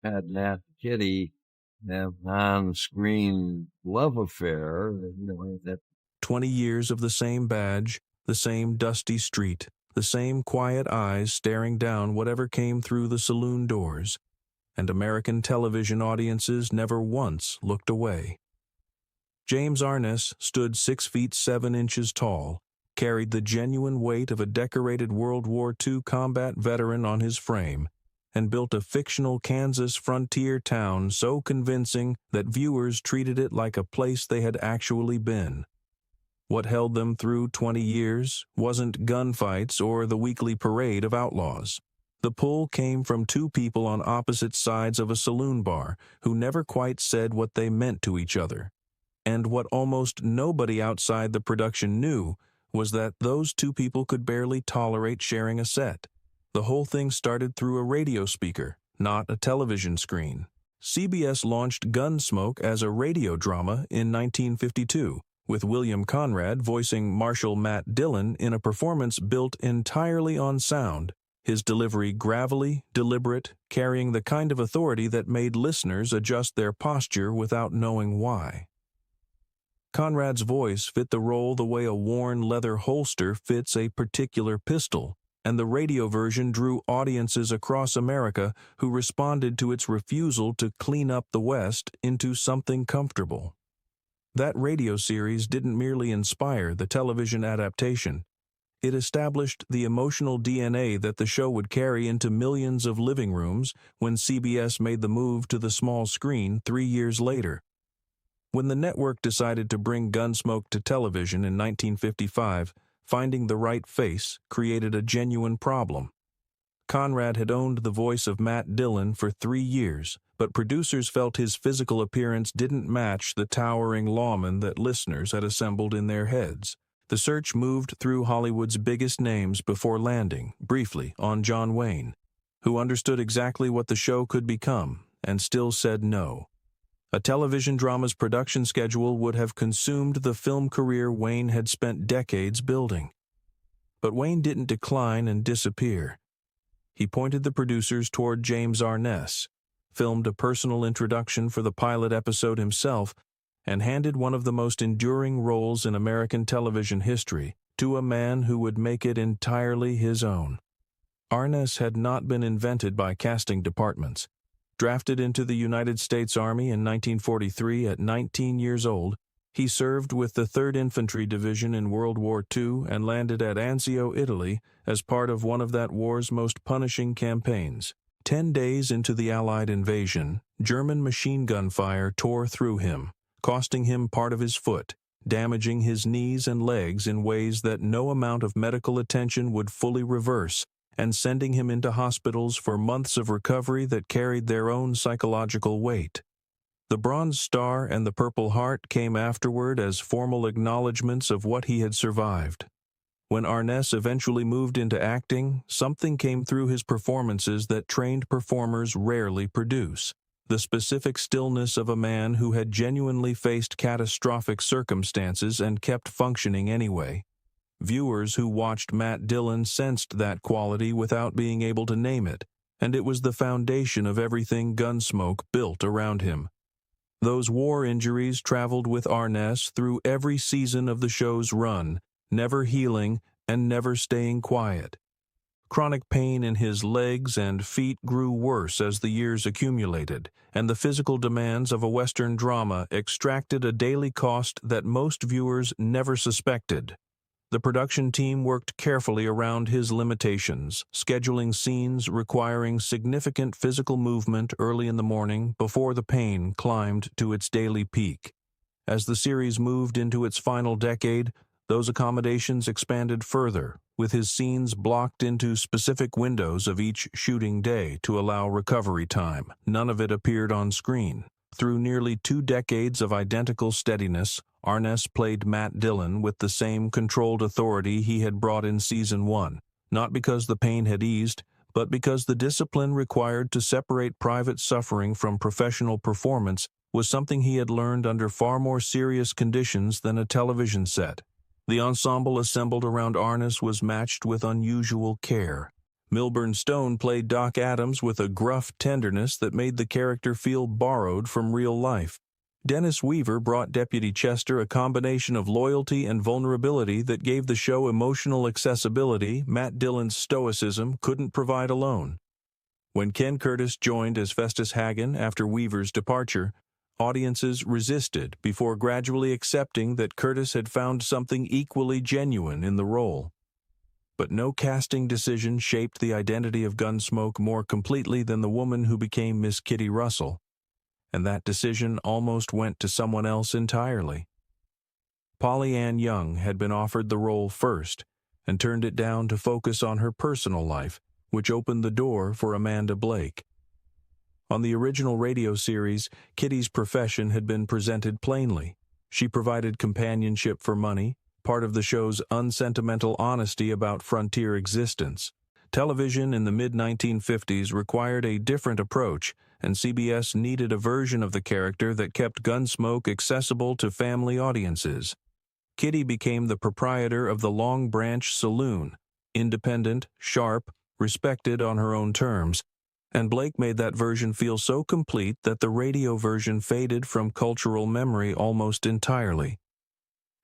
Pat and Aunt Kitty have on-screen love affair. 20 years of the same badge, the same dusty street, the same quiet eyes staring down whatever came through the saloon doors, and American television audiences never once looked away. James Arness stood 6 feet 7 inches tall, carried the genuine weight of a decorated World War II combat veteran on his frame, and built a fictional Kansas frontier town so convincing that viewers treated it like a place they had actually been. What held them through 20 years wasn't gunfights or the weekly parade of outlaws. The pull came from two people on opposite sides of a saloon bar who never quite said what they meant to each other. And what almost nobody outside the production knew was that those two people could barely tolerate sharing a set. The whole thing started through a radio speaker, not a television screen. CBS launched Gunsmoke as a radio drama in 1952, with William Conrad voicing Marshal Matt Dillon in a performance built entirely on sound, his delivery gravelly, deliberate, carrying the kind of authority that made listeners adjust their posture without knowing why. Conrad's voice fit the role the way a worn leather holster fits a particular pistol, and the radio version drew audiences across America who responded to its refusal to clean up the West into something comfortable. That radio series didn't merely inspire the television adaptation. It established the emotional DNA that the show would carry into millions of living rooms when CBS made the move to the small screen 3 years later. When the network decided to bring Gunsmoke to television in 1955, finding the right face created a genuine problem. Conrad had owned the voice of Matt Dillon for 3 years, but producers felt his physical appearance didn't match the towering lawman that listeners had assembled in their heads. The search moved through Hollywood's biggest names before landing, briefly, on John Wayne, who understood exactly what the show could become, and still said no. A television drama's production schedule would have consumed the film career Wayne had spent decades building. But Wayne didn't decline and disappear. He pointed the producers toward James Arness, filmed a personal introduction for the pilot episode himself, and handed one of the most enduring roles in American television history to a man who would make it entirely his own. Arness had not been invented by casting departments. Drafted into the United States Army in 1943 at 19 years old, he served with the 3rd Infantry Division in World War II and landed at Anzio, Italy, as part of one of that war's most punishing campaigns. 10 days into the Allied invasion, German machine gun fire tore through him, costing him part of his foot, damaging his knees and legs in ways that no amount of medical attention would fully reverse, and sending him into hospitals for months of recovery that carried their own psychological weight. The Bronze Star and the Purple Heart came afterward as formal acknowledgments of what he had survived. When Arness eventually moved into acting, something came through his performances that trained performers rarely produce: the specific stillness of a man who had genuinely faced catastrophic circumstances and kept functioning anyway. Viewers who watched Matt Dillon sensed that quality without being able to name it, and it was the foundation of everything Gunsmoke built around him. Those war injuries traveled with Arness through every season of the show's run, never healing and never staying quiet. Chronic pain in his legs and feet grew worse as the years accumulated, and the physical demands of a Western drama extracted a daily cost that most viewers never suspected. The production team worked carefully around his limitations, scheduling scenes requiring significant physical movement early in the morning before the pain climbed to its daily peak. As the series moved into its final decade, those accommodations expanded further, with his scenes blocked into specific windows of each shooting day to allow recovery time. None of it appeared on screen. Through nearly 2 decades of identical steadiness, Arness played Matt Dillon with the same controlled authority he had brought in Season 1, not because the pain had eased, but because the discipline required to separate private suffering from professional performance was something he had learned under far more serious conditions than a television set. The ensemble assembled around Arness was matched with unusual care. Milburn Stone played Doc Adams with a gruff tenderness that made the character feel borrowed from real life. Dennis Weaver brought Deputy Chester a combination of loyalty and vulnerability that gave the show emotional accessibility Matt Dillon's stoicism couldn't provide alone. When Ken Curtis joined as Festus Hagen after Weaver's departure, audiences resisted before gradually accepting that Curtis had found something equally genuine in the role. But no casting decision shaped the identity of Gunsmoke more completely than the woman who became Miss Kitty Russell, and that decision almost went to someone else entirely. Polly Ann Young had been offered the role first and turned it down to focus on her personal life, which opened the door for Amanda Blake. On the original radio series, Kitty's profession had been presented plainly. She provided companionship for money, part of the show's unsentimental honesty about frontier existence. Television in the mid-1950s required a different approach, and CBS needed a version of the character that kept Gunsmoke accessible to family audiences. Kitty became the proprietor of the Long Branch Saloon, independent, sharp, respected on her own terms, and Blake made that version feel so complete that the radio version faded from cultural memory almost entirely.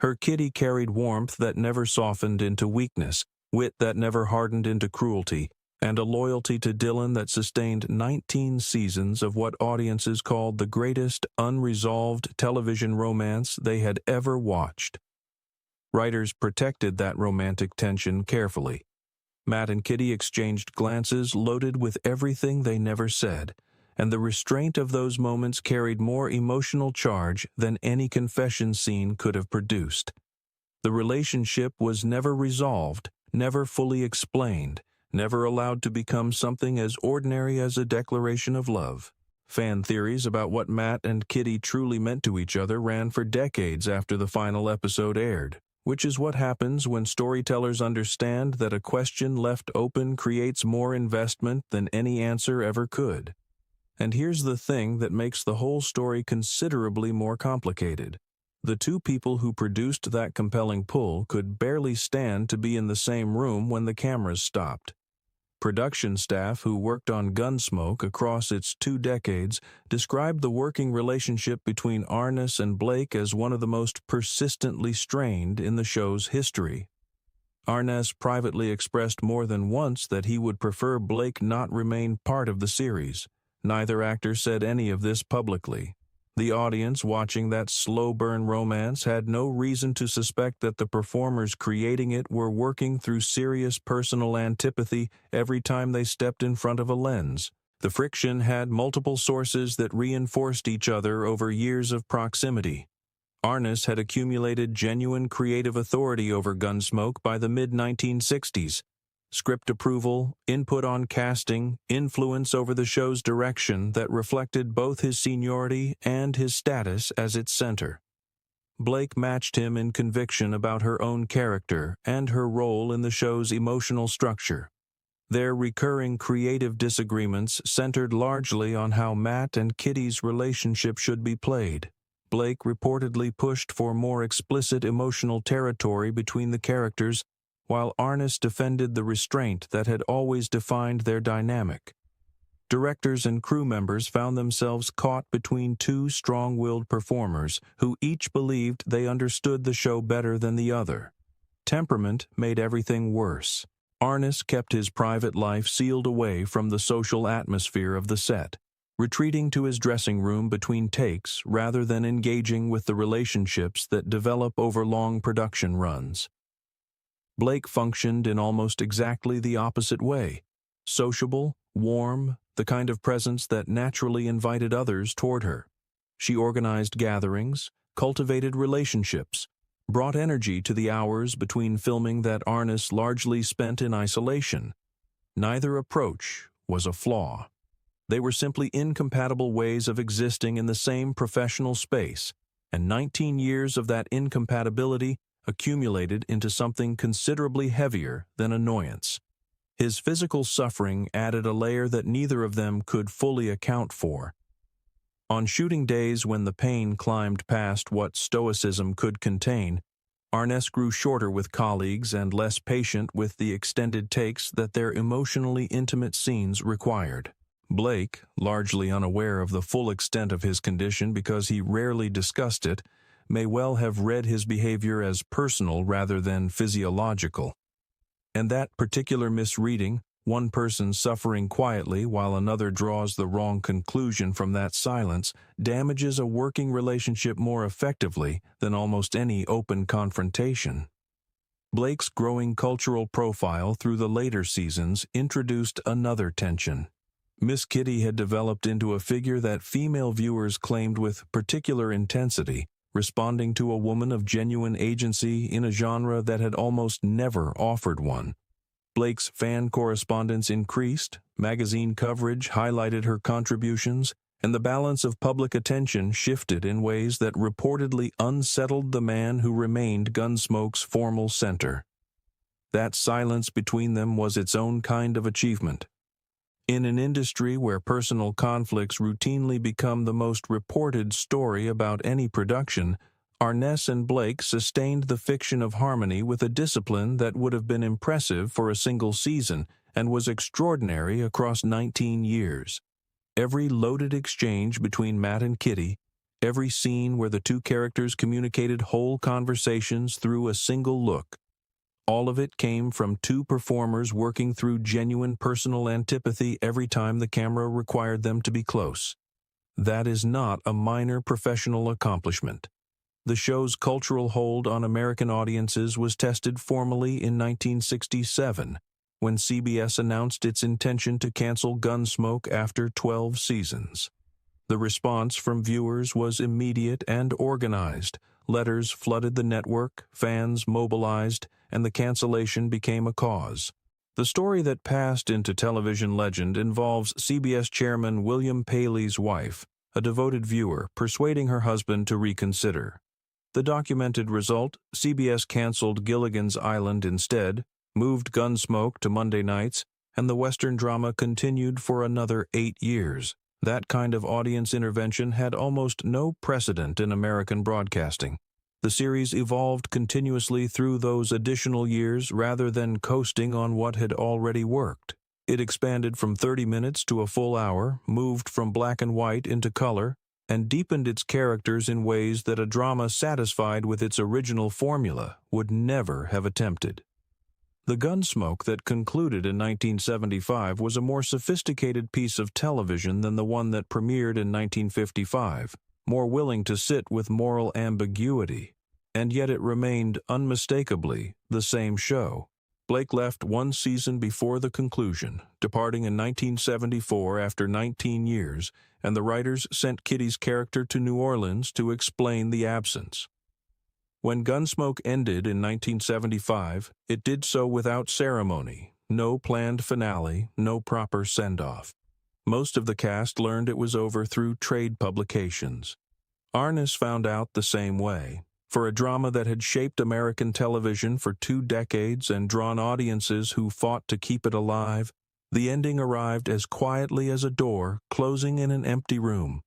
Her Kitty carried warmth that never softened into weakness, wit that never hardened into cruelty, and a loyalty to Dillon that sustained 19 seasons of what audiences called the greatest unresolved television romance they had ever watched. Writers protected that romantic tension carefully. Matt and Kitty exchanged glances loaded with everything they never said, and the restraint of those moments carried more emotional charge than any confession scene could have produced. The relationship was never resolved, never fully explained, never allowed to become something as ordinary as a declaration of love. Fan theories about what Matt and Kitty truly meant to each other ran for decades after the final episode aired, which is what happens when storytellers understand that a question left open creates more investment than any answer ever could. And here's the thing that makes the whole story considerably more complicated. The two people who produced that compelling pull could barely stand to be in the same room when the cameras stopped. Production staff who worked on Gunsmoke across its 2 decades described the working relationship between Arness and Blake as one of the most persistently strained in the show's history. Arness privately expressed more than once that he would prefer Blake not remain part of the series. Neither actor said any of this publicly. The audience watching that slow-burn romance had no reason to suspect that the performers creating it were working through serious personal antipathy every time they stepped in front of a lens. The friction had multiple sources that reinforced each other over years of proximity. Arness had accumulated genuine creative authority over Gunsmoke by the mid-1960s. Script approval, input on casting, influence over the show's direction that reflected both his seniority and his status as its center. Blake matched him in conviction about her own character and her role in the show's emotional structure. Their recurring creative disagreements centered largely on how Matt and Kitty's relationship should be played. Blake reportedly pushed for more explicit emotional territory between the characters, while Arness defended the restraint that had always defined their dynamic. Directors and crew members found themselves caught between two strong-willed performers who each believed they understood the show better than the other. Temperament made everything worse. Arness kept his private life sealed away from the social atmosphere of the set, retreating to his dressing room between takes rather than engaging with the relationships that develop over long production runs. Blake functioned in almost exactly the opposite way. Sociable, warm, the kind of presence that naturally invited others toward her. She organized gatherings, cultivated relationships, brought energy to the hours between filming that Arness largely spent in isolation. Neither approach was a flaw. They were simply incompatible ways of existing in the same professional space, and 19 years of that incompatibility accumulated into something considerably heavier than annoyance. His physical suffering added a layer that neither of them could fully account for. On shooting days when the pain climbed past what stoicism could contain, Arness grew shorter with colleagues and less patient with the extended takes that their emotionally intimate scenes required. Blake, largely unaware of the full extent of his condition because he rarely discussed it, may well have read his behavior as personal rather than physiological. And that particular misreading, one person suffering quietly while another draws the wrong conclusion from that silence, damages a working relationship more effectively than almost any open confrontation. Blake's growing cultural profile through the later seasons introduced another tension. Miss Kitty had developed into a figure that female viewers claimed with particular intensity, responding to a woman of genuine agency in a genre that had almost never offered one. Blake's fan correspondence increased, magazine coverage highlighted her contributions, and the balance of public attention shifted in ways that reportedly unsettled the man who remained Gunsmoke's formal center. That silence between them was its own kind of achievement. In an industry where personal conflicts routinely become the most reported story about any production, Arness and Blake sustained the fiction of harmony with a discipline that would have been impressive for a single season and was extraordinary across 19 years. Every loaded exchange between Matt and Kitty, every scene where the two characters communicated whole conversations through a single look, all of it came from two performers working through genuine personal antipathy every time the camera required them to be close. That is not a minor professional accomplishment. The show's cultural hold on American audiences was tested formally in 1967, when CBS announced its intention to cancel Gunsmoke after 12 seasons. The response from viewers was immediate and organized. Letters flooded the network, fans mobilized, and the cancellation became a cause. The story that passed into television legend involves CBS chairman William Paley's wife, a devoted viewer, persuading her husband to reconsider. The documented result, CBS canceled Gilligan's Island instead, moved Gunsmoke to Monday nights, and the Western drama continued for another 8 years. That kind of audience intervention had almost no precedent in American broadcasting. The series evolved continuously through those additional years rather than coasting on what had already worked. It expanded from 30 minutes to a full hour, moved from black and white into color, and deepened its characters in ways that a drama satisfied with its original formula would never have attempted. The Gunsmoke that concluded in 1975 was a more sophisticated piece of television than the one that premiered in 1955, more willing to sit with moral ambiguity, and yet it remained unmistakably the same show. Blake left one season before the conclusion, departing in 1974 after 19 years, and the writers sent Kitty's character to New Orleans to explain the absence. When Gunsmoke ended in 1975, it did so without ceremony, no planned finale, no proper send-off. Most of the cast learned it was over through trade publications. Arness found out the same way. For a drama that had shaped American television for 2 decades and drawn audiences who fought to keep it alive, the ending arrived as quietly as a door closing in an empty room.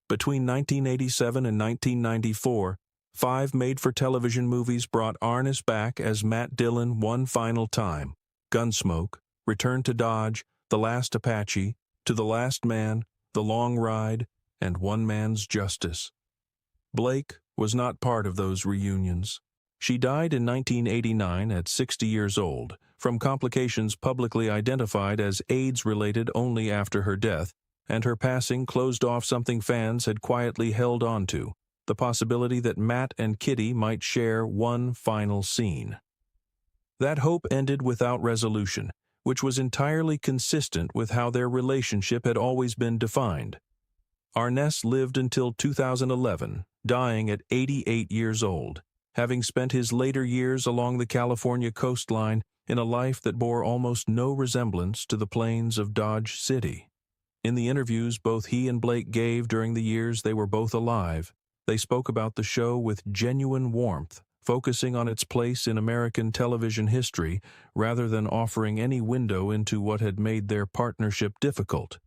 Between 1987 and 1994, 5 made-for-television movies brought Arness back as Matt Dillon one final time: Gunsmoke, Return to Dodge, The Last Apache, To the Last Man, The Long Ride, and One Man's Justice. Blake was not part of those reunions. She died in 1989 at 60 years old, from complications publicly identified as AIDS-related only after her death, and her passing closed off something fans had quietly held on to: the possibility that Matt and Kitty might share one final scene. That hope ended without resolution, which was entirely consistent with how their relationship had always been defined. Arness lived until 2011, dying at 88 years old, having spent his later years along the California coastline in a life that bore almost no resemblance to the plains of Dodge City. In the interviews both he and Blake gave during the years they were both alive, they spoke about the show with genuine warmth, focusing on its place in American television history rather than offering any window into what had made their partnership difficult.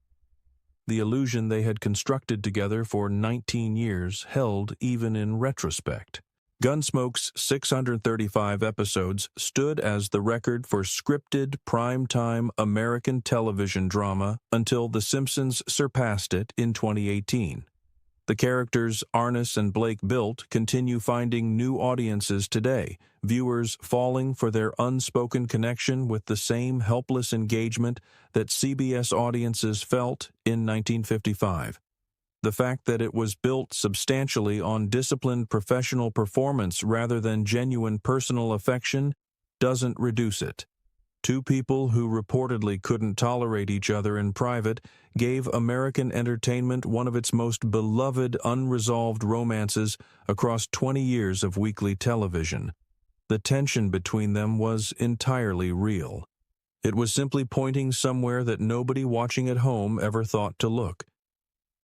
The illusion they had constructed together for 19 years held even in retrospect. Gunsmoke's 635 episodes stood as the record for scripted, primetime American television drama until The Simpsons surpassed it in 2018. The characters Arness and Blake built continue finding new audiences today, viewers falling for their unspoken connection with the same helpless engagement that CBS audiences felt in 1955. The fact that it was built substantially on disciplined professional performance rather than genuine personal affection doesn't reduce it. Two people who reportedly couldn't tolerate each other in private gave American entertainment one of its most beloved unresolved romances across 20 years of weekly television. The tension between them was entirely real. It was simply pointing somewhere that nobody watching at home ever thought to look.